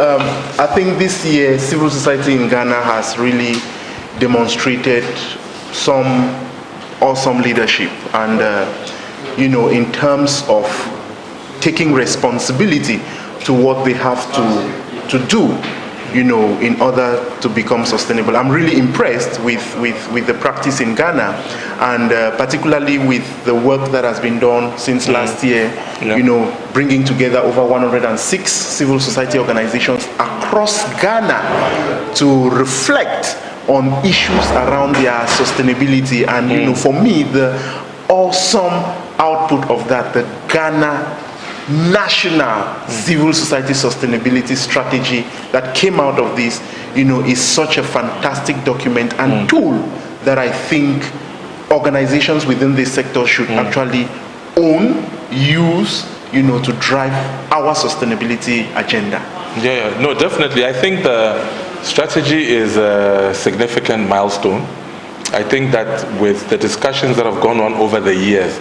I think this year civil society in Ghana has really demonstrated some awesome leadership, and in terms of taking responsibility to what they have to do, in order to become sustainable. I'm really impressed with the practice in Ghana, and particularly with the work that has been done since last year, bringing together over 106 civil society organizations across Ghana to reflect on issues around their sustainability. And for me, the awesome output of that, the Ghana National Civil Society Sustainability Strategy that came out of this, is such a fantastic document and tool that I think organizations within this sector should actually own, use, to drive our sustainability agenda. Yeah, no, definitely. I think the strategy is a significant milestone. I think that with the discussions that have gone on over the years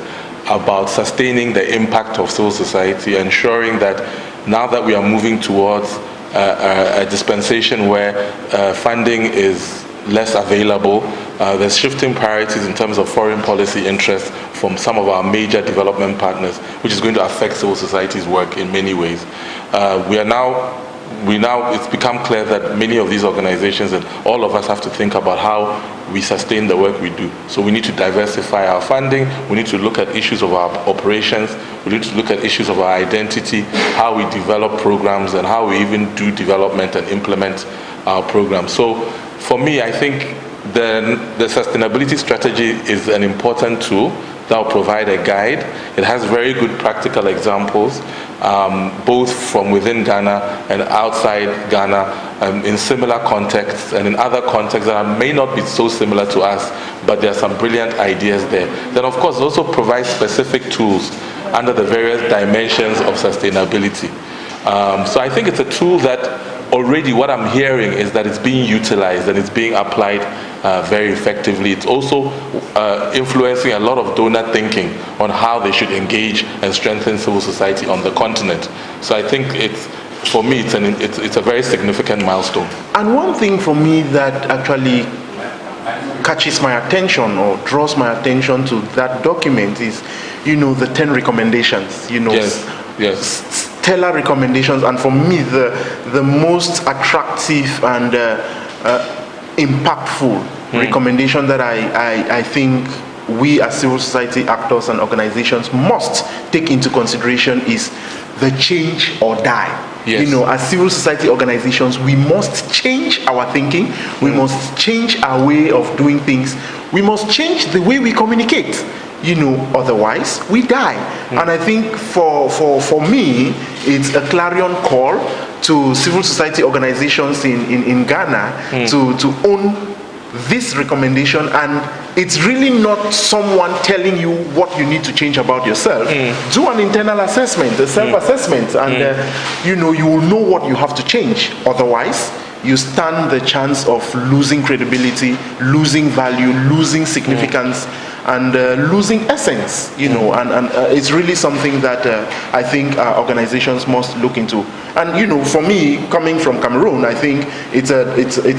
about sustaining the impact of civil society, ensuring that now that we are moving towards a dispensation where funding is less available, there's shifting priorities in terms of foreign policy interests from some of our major development partners, which is going to affect civil society's work in many ways. It's become clear that many of these organizations and all of us have to think about how we sustain the work we do. So we need to diversify our funding, we need to look at issues of our operations, we need to look at issues of our identity, how we develop programs, and how we even do development and implement our programs. So for me, I think the sustainability strategy is an important tool that will provide a guide. It has very good practical examples, both from within Ghana and outside Ghana, in similar contexts and in other contexts that may not be so similar to us, but there are some brilliant ideas there. Then of course it also provides specific tools under the various dimensions of sustainability. So I think it's a tool that already what I'm hearing is that it's being utilized and it's being applied very effectively. It's also influencing a lot of donor thinking on how they should engage and strengthen civil society on the continent. So I think for me, it's a very significant milestone. And one thing for me that actually catches my attention or draws my attention to that document is, the 10 recommendations. Yes. Stellar recommendations, and for me the most attractive and impactful recommendation that I think we as civil society actors and organizations must take into consideration is the change or die. Yes. As civil society organizations, we must change our thinking, we must change our way of doing things, we must change the way we communicate. Otherwise we die. And I think for me, it's a clarion call to civil society organizations in Ghana to own this recommendation. And it's really not someone telling you what you need to change about yourself. Do an internal assessment, a self-assessment, and you will know what you have to change. Otherwise, you stand the chance of losing credibility, losing value, losing significance, and losing essence, and it's really something that I think organizations must look into. And for me, coming from Cameroon, I think it's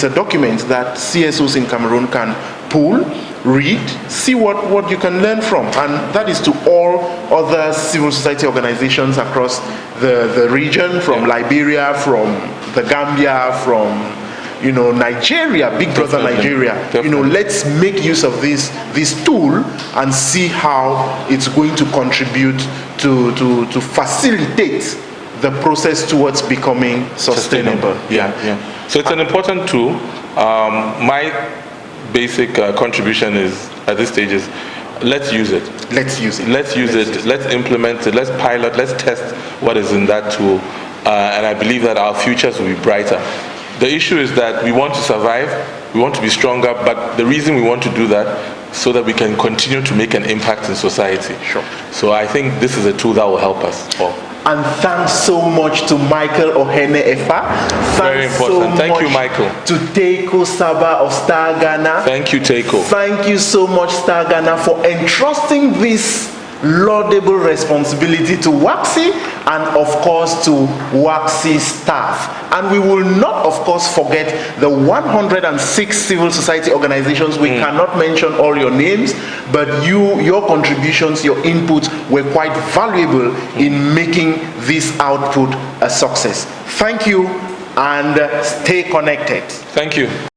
a document that CSOs in Cameroon can pull, read, see what you can learn from, and that is to all other civil society organizations across the region, from Liberia, from the Gambia, from Nigeria, big brother Nigeria. Let's make use of this tool and see how it's going to contribute to facilitate the process towards becoming sustainable. Yeah. So it's an important tool. My basic contribution is at this stage is let's use it. Let's implement it. Let's pilot. Let's test what is in that tool, and I believe that our futures will be brighter. The issue is that we want to survive, we want to be stronger, but the reason we want to do that so that we can continue to make an impact in society. Sure. So I think this is a tool that will help us all. And thanks so much to Michael Ohene Efa. Very important. Thank you, Michael. To Teiko Saba of Star Ghana. Thank you, Teiko. Thank you so much, Star Ghana, for entrusting this laudable responsibility to WACSI and of course to WACSI staff. And we will not of course forget the 106 civil society organizations. We cannot mention all your names, but your contributions, your inputs were quite valuable in making this output a success. Thank you and stay connected. Thank you.